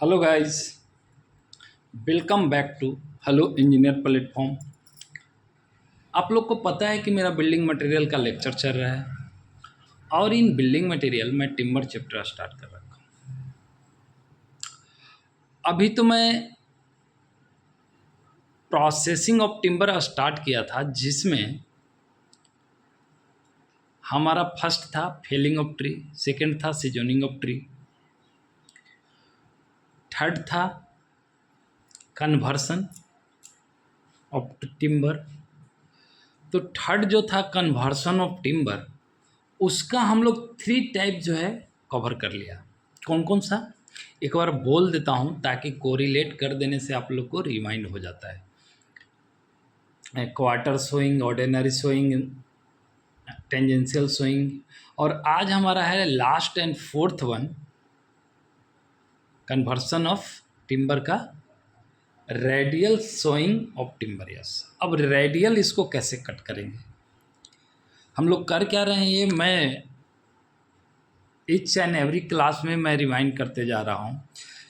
Hello guys, welcome back to hello engineer platform. आप लोग को पता है कि मेरा बिल्डिंग मटेरियल का लेक्चर चल रहा है और इन बिल्डिंग मटेरियल में टिम्बर चैप्टर स्टार्ट कर रखा हूँ। अभी तो मैं प्रोसेसिंग ऑफ टिम्बर स्टार्ट किया था, जिसमें हमारा फर्स्ट था फेलिंग ऑफ ट्री, सेकंड था सीजनिंग ऑफ ट्री, थर्ड था कन्वर्सन ऑफ टिम्बर। तो थर्ड जो था कन्वर्सन ऑफ टिम्बर, उसका हम लोग 3 टाइप जो है कवर कर लिया। कौन कौन सा, एक बार बोल देता हूँ ताकि कोरिलेट कर देने से आप लोग को रिमाइंड हो जाता है। Quarter swing, ordinary swing, tangential swing, और आज हमारा है last and fourth one, conversion of timber का radial swing of timber. Yes, अब रेडियल इसको कैसे कट करेंगे, हम लोग कर क्या रहे हैं, ये मैं ईच एंड एवरी क्लास में मैं रिमाइंड करते जा रहा हूँ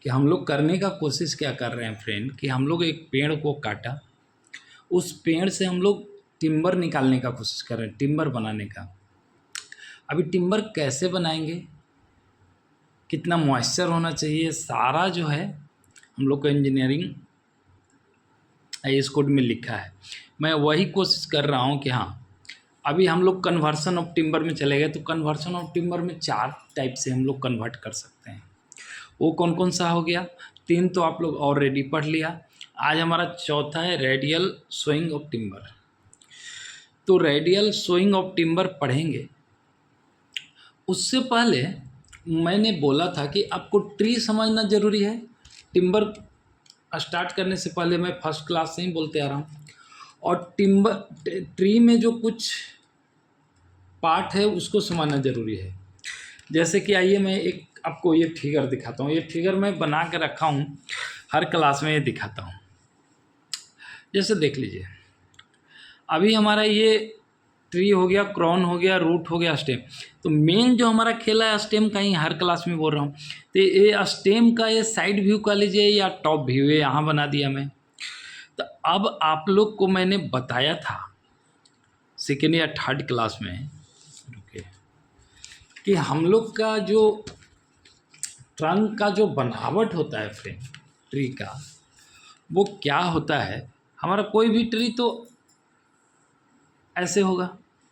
कि हम लोग करने का कोशिश क्या कर रहे हैं फ्रेंड, कि हम लोग एक पेड़ को काटा, उस पेड़ से हम लोग टिम्बर निकालने का कोशिश कर रहे हैं, टिम्बर बनाने का। अभी टिम्बर कैसे बनाएंगे, कितना मॉइस्चर होना चाहिए, सारा जो है हम लोग को इंजीनियरिंग इस कोड में लिखा है। मैं वही कोशिश कर रहा हूँ कि हाँ, अभी हम लोग कन्वर्सन ऑफ टिम्बर में चले गए, तो कन्वर्सन ऑफ टिम्बर में 4 टाइप से हम लोग कन्वर्ट कर सकते हैं। वो कौन कौन सा हो गया, 3 तो आप लोग ऑलरेडी पढ़ लिया। आज हमारा चौथा है रेडियल स्विंग ऑफ टिम्बर। तो रेडियल स्विंग ऑफ टिम्बर पढ़ेंगे, उससे पहले मैंने बोला था कि आपको ट्री समझना ज़रूरी है। टिम्बर स्टार्ट करने से पहले मैं फर्स्ट क्लास से ही बोलते आ रहा हूँ, और टिम्बर ट्री में जो कुछ पार्ट है उसको समझना ज़रूरी है। जैसे कि आइए मैं एक आपको ये फिगर दिखाता हूँ। ये फिगर मैं बना के रखा हूँ, हर क्लास में ये दिखाता हूँ। जैसे देख लीजिए, अभी हमारा ये ट्री हो गया, क्रॉन हो गया, रूट हो गया, स्टेम। तो मेन जो हमारा खेला है स्टेम का ही, हर क्लास में बोल रहा हूँ। तो ये स्टेम का ये साइड व्यू का लीजिए या टॉप व्यू, ये यहाँ बना दिया मैं। तो अब आप लोग को मैंने बताया था सेकेंड या थर्ड क्लास में, रुके, कि हम लोग का जो ट्रंक का जो बनावट होता है फ्रेंड, ट्री का, वो क्या होता है। हमारा कोई भी ट्री तो ऐसे होगा,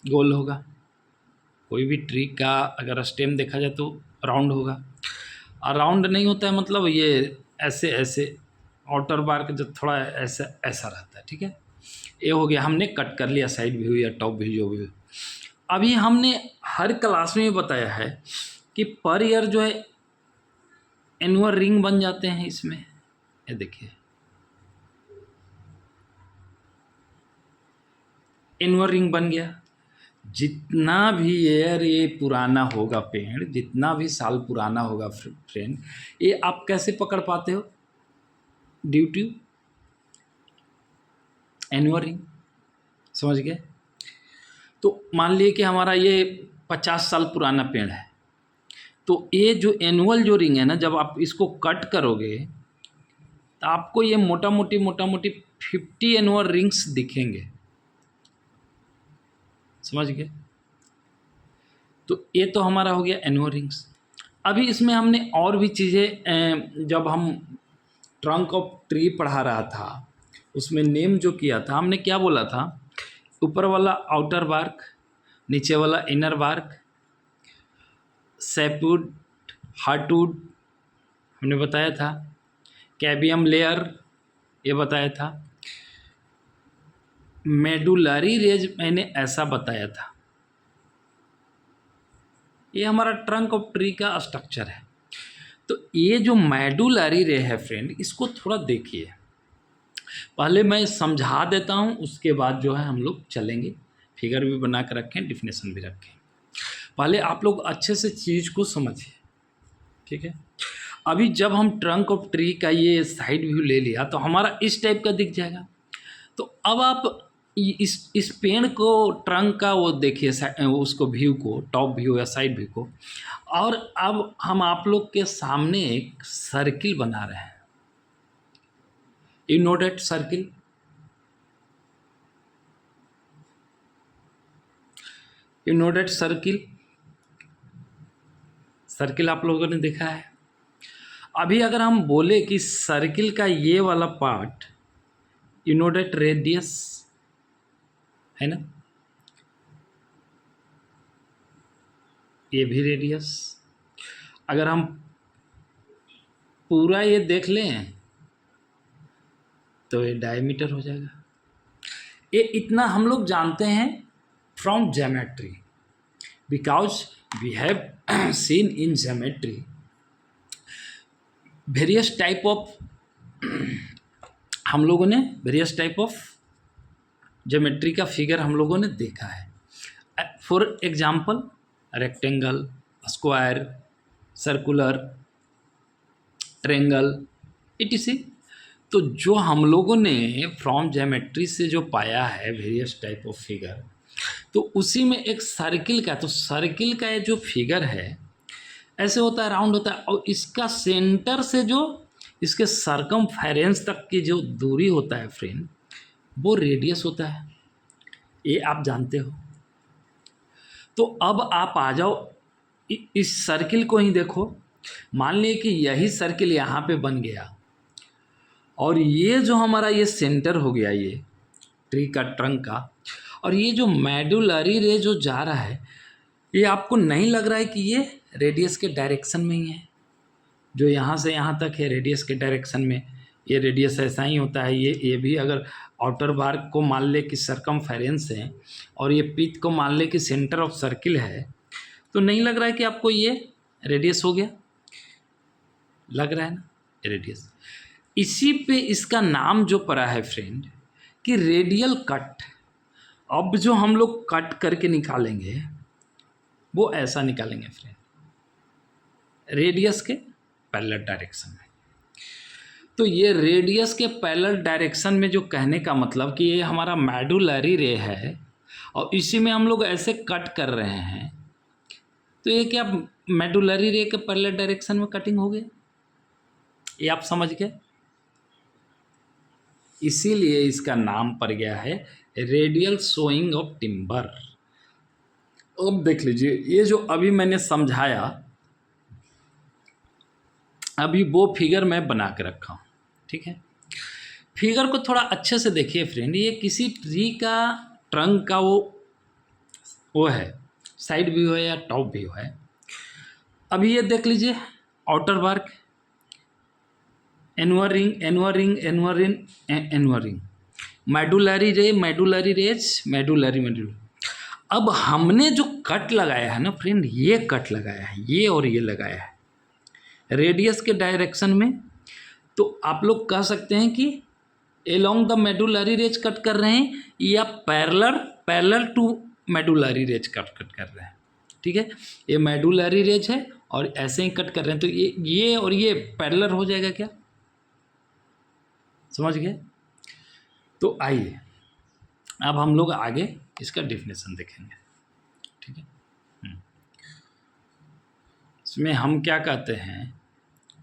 गोल होगा। कोई भी ट्री का अगर स्टेम देखा जाए तो राउंड होगा, और राउंड नहीं होता है मतलब ये ऐसे ऐसे आउटर बार्क जो थोड़ा ऐसा ऐसा रहता है, ठीक है। ये हो गया, हमने कट कर लिया साइड व्यू या टॉप व्यू जो भी। अभी हमने हर क्लास में बताया है कि पर ईयर जो है एनुअल रिंग बन जाते हैं इसमें। ये देखिए, एनुअल रिंग बन गया। जितना भी ईयर ये पुराना होगा पेड़, जितना भी साल पुराना होगा फ्रेंड, ये आप कैसे पकड़ पाते हो, ड्यू टू एनुअल रिंग। समझ गए। तो मान लिए कि हमारा ये 50 साल पुराना पेड़ है, तो ये जो एनुअल जो रिंग है ना, जब आप इसको कट करोगे तो आपको ये मोटा मोटी 50 एनुअल रिंग्स दिखेंगे। समझ गए। तो ये तो हमारा हो गया एनुअल रिंग्स। अभी इसमें हमने और भी चीज़ें, जब हम ट्रंक ऑफ ट्री पढ़ा रहा था उसमें नेम जो किया था, हमने क्या बोला था, ऊपर वाला आउटर बार्क, नीचे वाला इनर बार्क, सैपवुड, हार्टवुड हमने बताया था, कैबियम लेयर ये बताया था, मेडुलरी रेज मैंने ऐसा बताया था। ये हमारा ट्रंक ऑफ ट्री का स्ट्रक्चर है। तो ये जो मेडुलरी रे है फ्रेंड, इसको थोड़ा देखिए। पहले मैं समझा देता हूँ, उसके बाद जो है हम लोग चलेंगे। फिगर भी बना कर रखें, डिफिनेशन भी रखें। पहले आप लोग अच्छे से चीज़ को समझिए, ठीक है। अभी जब हम ट्रंक ऑफ ट्री का ये साइड व्यू ले लिया तो हमारा इस टाइप का दिख जाएगा। तो अब आप इस पेड़ को ट्रंक का वो देखिए उसको व्यू को, टॉप व्यू या साइड व्यू को। और अब हम आप लोग के सामने एक सर्किल बना रहे हैं। You know that circle, you know that circle, circle आप लोगों ने देखा है। अभी अगर हम बोले कि सर्किल का ये वाला part, you know that radius है ना, ये भी रेडियस। अगर हम पूरा ये देख लें तो ये डायमीटर हो जाएगा। ये इतना हम लोग जानते हैं from geometry, because we have seen in geometry various type of, हम लोगों ने वेरियस टाइप ऑफ ज्योमेट्री का फिगर हम लोगों ने देखा है। For example rectangle, square, circular, triangle, etc. तो जो हम लोगों ने फ्रॉम ज्योमेट्री से जो पाया है वेरियस टाइप ऑफ फिगर, तो उसी में एक सर्किल का, तो सर्किल का ये जो फिगर है ऐसे होता है, राउंड होता है, और इसका सेंटर से जो इसके सरकमफेरेंस तक की जो दूरी होता है फ्रेंड, वो रेडियस होता है। ये आप जानते हो। तो अब आप आ जाओ इस सर्किल को ही देखो। मान लिए कि यही सर्किल यहाँ पे बन गया, और ये जो हमारा ये सेंटर हो गया, ये ट्री का ट्रंक का, और ये जो मेडुलरी रे जो जा रहा है, ये आपको नहीं लग रहा है कि ये रेडियस के डायरेक्शन में ही है? जो यहाँ से यहाँ तक है रेडियस के डायरेक्शन में, ये रेडियस ऐसा ही होता है। ये भी अगर आउटर बार को मान ले कि सरकमफेरेंस है, और ये पिच को मान ले कि सेंटर ऑफ सर्किल है, तो नहीं लग रहा है कि आपको ये रेडियस हो गया? लग रहा है ना, रेडियस। इसी पे इसका नाम जो पड़ा है फ्रेंड कि रेडियल कट। अब जो हम लोग कट करके निकालेंगे वो ऐसा निकालेंगे फ्रेंड, रेडियस के पैरेलल डायरेक्शन में। तो ये रेडियस के पैरेलल डायरेक्शन में जो कहने का मतलब कि ये हमारा मेडुलरी रे है, और इसी में हम लोग ऐसे कट कर रहे हैं, तो ये क्या मेडुलरी रे के पैरेलल डायरेक्शन में कटिंग हो गया? ये आप समझ गए? इसीलिए इसका नाम पड़ गया है रेडियल सोइंग ऑफ टिम्बर। अब देख लीजिए, ये जो अभी मैंने समझाया, अभी वो फिगर मैं बना के रखा हूँ, ठीक है। फिगर को थोड़ा अच्छे से देखिए फ्रेंड। ये किसी ट्री का ट्रंक का वो है, साइड व्यू है या टॉप व्यू है। अभी ये देख लीजिए, outer bark, annual ring, annual ring, annual ring, annual ring, medullary ray, medullary rays, medullary. अब हमने जो कट लगाया है ना फ्रेंड, ये कट लगाया है, ये और ये लगाया है रेडियस के डायरेक्शन में। तो आप लोग कह सकते हैं कि along the medullary rays cut कर रहे हैं, या parallel to medullary rays cut कर रहे हैं, ठीक है। ये मेडुलरी रेज है और ऐसे ही कट कर रहे हैं, तो ये और ये पैरेलल हो जाएगा क्या? समझ गए? तो आइए अब हम लोग आगे इसका डेफिनेशन देखेंगे, ठीक है। इसमें हम क्या कहते हैं,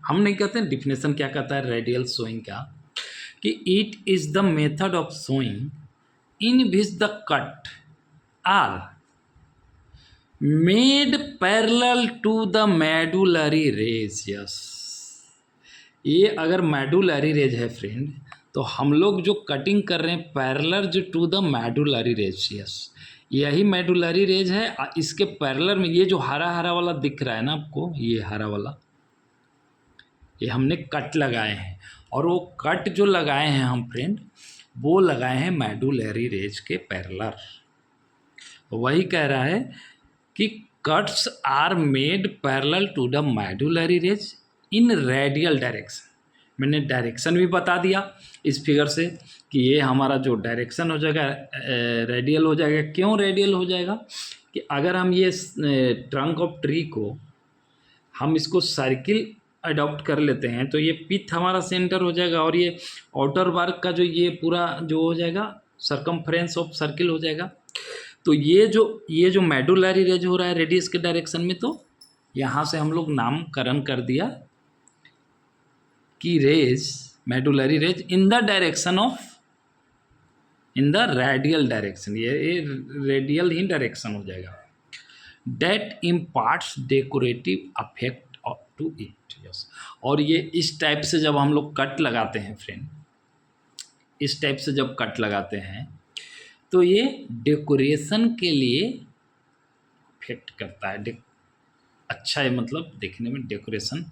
हम नहीं कहते हैं, डेफिनेशन क्या कहता है रेडियल सोइंग का, कि it is the method of sawing in which the cut are made parallel to the medullary rays. Yes, ये अगर मेडुलरी रेज है फ्रेंड, तो हम लोग जो कटिंग कर रहे हैं पैरेलल जो to the medullary rays. Yes, यही मेडुलरी रेज है। इसके पैरेलल में ये जो हरा हरा वाला दिख रहा है ना आपको, ये हरा वाला, ये हमने कट लगाए हैं, और वो कट जो लगाए हैं हम फ्रेंड, वो लगाए हैं मेडुलरी रेज के पैरेलल। वही कह रहा है कि cuts are made parallel to the medullary rays in radial direction. मैंने डायरेक्शन भी बता दिया इस फिगर से कि ये हमारा जो डायरेक्शन हो जाएगा रेडियल हो जाएगा। क्यों रेडियल हो जाएगा? कि अगर हम ये ट्रंक ऑफ ट्री को हम इसको सर्किल अडॉप्ट कर लेते हैं, तो ये पिथ हमारा सेंटर हो जाएगा, और ये आउटर बार्क का जो ये पूरा जो हो जाएगा सरकमफ्रेंस ऑफ सर्किल हो जाएगा। तो ये जो मेडुलरी रेज हो रहा है रेडियस के डायरेक्शन में, तो यहाँ से हम लोग नामकरण कर दिया कि rays, medullary rays in the direction of, in the radial direction, ये रेडियल ही डायरेक्शन हो जाएगा। That imparts decorative effect to it. Yes, और ये इस टाइप से जब हम लोग कट लगाते हैं फ्रेंड, इस टाइप से जब कट लगाते हैं तो ये डेकोरेशन के लिए इफेक्ट करता है। अच्छा है, मतलब देखने में decoration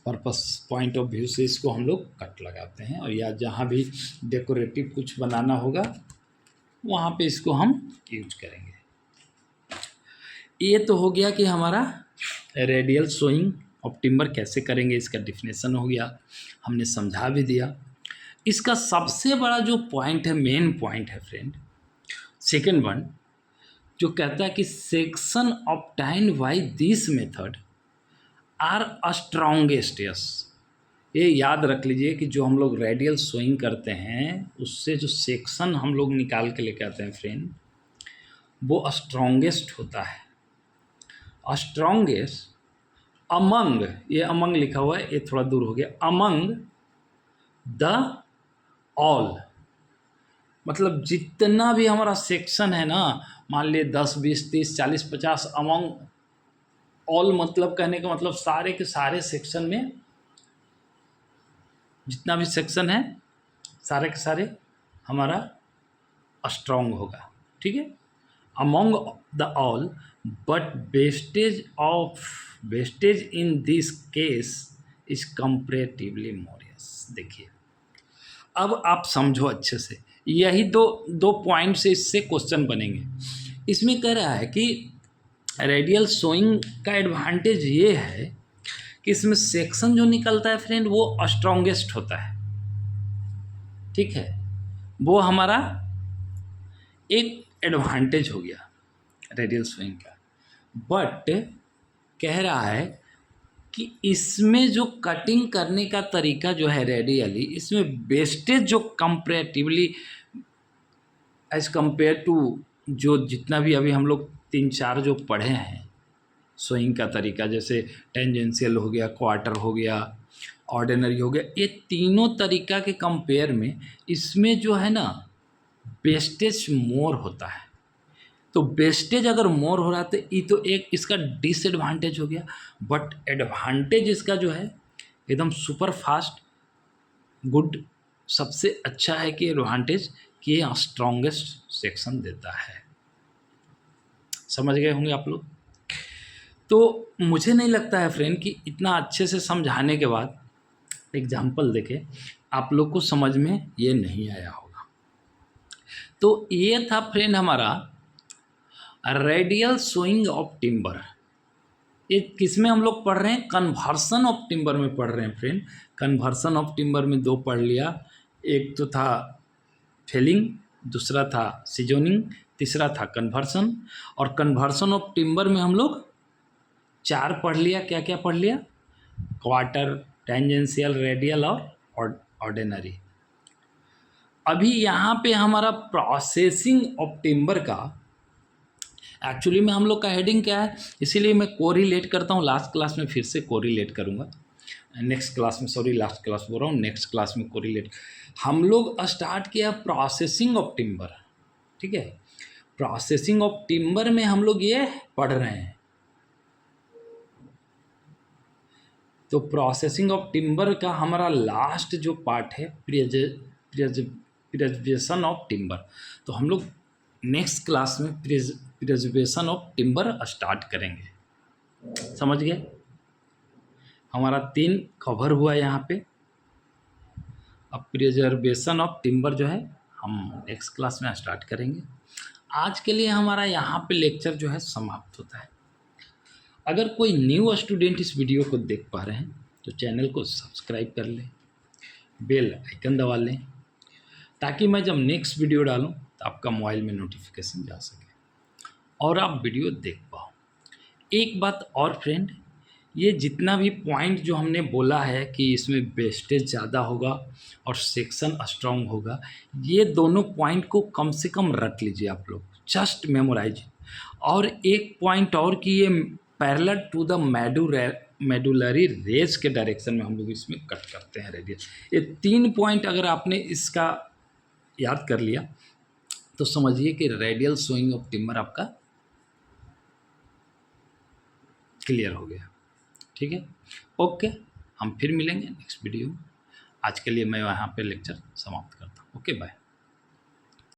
purpose point of view से इसको हम लोग कट लगाते हैं, और या जहाँ भी डेकोरेटिव कुछ बनाना होगा वहाँ पे इसको हम यूज करेंगे। ये तो हो गया कि हमारा रेडियल सोइंग ऑफ टिम्बर कैसे करेंगे, इसका डिफिनेशन हो गया, हमने समझा भी दिया। इसका सबसे बड़ा जो पॉइंट है, मेन पॉइंट है फ्रेंड, सेकेंड वन, जो कहता है कि section obtained by this method are strongest. Yes, ये याद रख लीजिए कि जो हम लोग रेडियल सोइंग करते हैं उससे जो सेक्शन हम लोग निकाल के लेके आते हैं फ्रेंड, वो स्ट्रॉन्गेस्ट होता है। स्ट्रॉन्गेस्ट अमंग, ये अमंग लिखा हुआ है, ये थोड़ा दूर हो गया, अमंग द ऑल, मतलब जितना भी हमारा सेक्शन है ना, मान लिए 10, 20, 30, 40, 50, अमंग ऑल, मतलब कहने का मतलब सारे के सारे सेक्शन में जितना भी सेक्शन है सारे के सारे हमारा स्ट्रॉन्ग होगा। ठीक है, among the all, but wastage in this case is comparatively more. Yes, देखिए अब आप समझो अच्छे से, यही दो पॉइंट से इससे क्वेश्चन बनेंगे। इसमें कह रहा है कि रेडियल सोइंग का एडवांटेज ये है कि इसमें सेक्शन जो निकलता है फ्रेंड वो स्ट्रॉन्गेस्ट होता है। ठीक है, वो हमारा एक एडवांटेज हो गया रेडियल सोइंग का। बट कह रहा है कि इसमें जो कटिंग करने का तरीका जो है रेडियली, इसमें वेस्टेज जो कंपेरेटिवली एज कंपेयर टू जो जितना भी अभी हम लोग 3-4 जो पढ़े हैं सोइंग का तरीका, जैसे टेंजेंशियल हो गया, क्वार्टर हो गया, ऑर्डिनरी हो गया, ये तीनों तरीका के कंपेयर में इसमें जो है ना वेस्टेज मोर होता है। तो वेस्टेज अगर मोर हो रहा है तो ये तो एक इसका डिसएडवांटेज हो गया। बट एडवांटेज इसका जो है एकदम सुपर फास्ट गुड, सबसे अच्छा है कि एडवांटेज कि ये स्ट्रॉन्गेस्ट सेक्शन देता है। समझ गए होंगे आप लोग। तो मुझे नहीं लगता है फ्रेंड कि इतना अच्छे से समझाने के बाद एग्जाम्पल देके आप लोग को समझ में ये नहीं आया होगा। तो ये था फ्रेंड हमारा रेडियल सोइंग ऑफ टिम्बर। ये किस में हम लोग पढ़ रहे हैं? कन्वर्सन ऑफ टिम्बर में पढ़ रहे हैं फ्रेंड। कन्वर्सन ऑफ टिम्बर में 2 पढ़ लिया, एक तो था फेलिंग, दूसरा था सीजोनिंग, तीसरा था कन्वर्सन। और कन्वर्सन ऑफ टिम्बर में हम लोग 4 पढ़ लिया। क्या क्या पढ़ लिया? क्वार्टर, टेंजेंशियल, रेडियल और ऑर्डिनरी। अभी यहाँ पे हमारा प्रोसेसिंग ऑफ टिम्बर का एक्चुअली में हम लोग का हेडिंग क्या है, इसीलिए मैं कोरिलेट करता हूँ। लास्ट क्लास में फिर से कोरिलेट करूँगा, नेक्स्ट क्लास में, सॉरी लास्ट क्लास बोल रहा हूँ, नेक्स्ट क्लास में कोरिलेट। हम लोग स्टार्ट किया प्रोसेसिंग ऑफ टिम्बर। ठीक है, प्रोसेसिंग ऑफ टिम्बर में हम लोग ये पढ़ रहे हैं। तो प्रोसेसिंग ऑफ टिम्बर का हमारा लास्ट जो पार्ट है प्रिजर्वेशन ऑफ टिम्बर। तो हम लोग नेक्स्ट क्लास में प्रिजर्वेशन ऑफ टिम्बर स्टार्ट करेंगे। समझ गए? हमारा 3 कवर हुआ यहाँ पे। अब प्रिजर्वेशन ऑफ टिम्बर जो है हम नेक्स्ट क्लास में स्टार्ट करेंगे। आज के लिए हमारा यहाँ पे लेक्चर जो है समाप्त होता है। अगर कोई न्यू स्टूडेंट इस वीडियो को देख पा रहे हैं तो चैनल को सब्सक्राइब कर लें, बेल आइकन दबा लें, ताकि मैं जब नेक्स्ट वीडियो डालूं तो आपका मोबाइल में नोटिफिकेशन जा सके और आप वीडियो देख पाओ। एक बात और फ्रेंड, ये जितना भी पॉइंट जो हमने बोला है कि इसमें वेस्टेज ज़्यादा होगा और सेक्शन स्ट्रांग होगा, ये दोनों पॉइंट को कम से कम रट लीजिए आप लोग, जस्ट मेमोराइज। और एक पॉइंट और कि ये parallel to the medullary rays के डायरेक्शन में हम लोग इसमें कट करते हैं रेडियल। ये 3 पॉइंट अगर आपने इसका याद कर लिया तो समझिए कि रेडियल सोइंग ऑफ टिम्बर आपका क्लियर हो गया। ठीक है, ओके, हम फिर मिलेंगे नेक्स्ट वीडियो में। आज के लिए मैं यहाँ पे लेक्चर समाप्त करता हूँ। Okay, bye.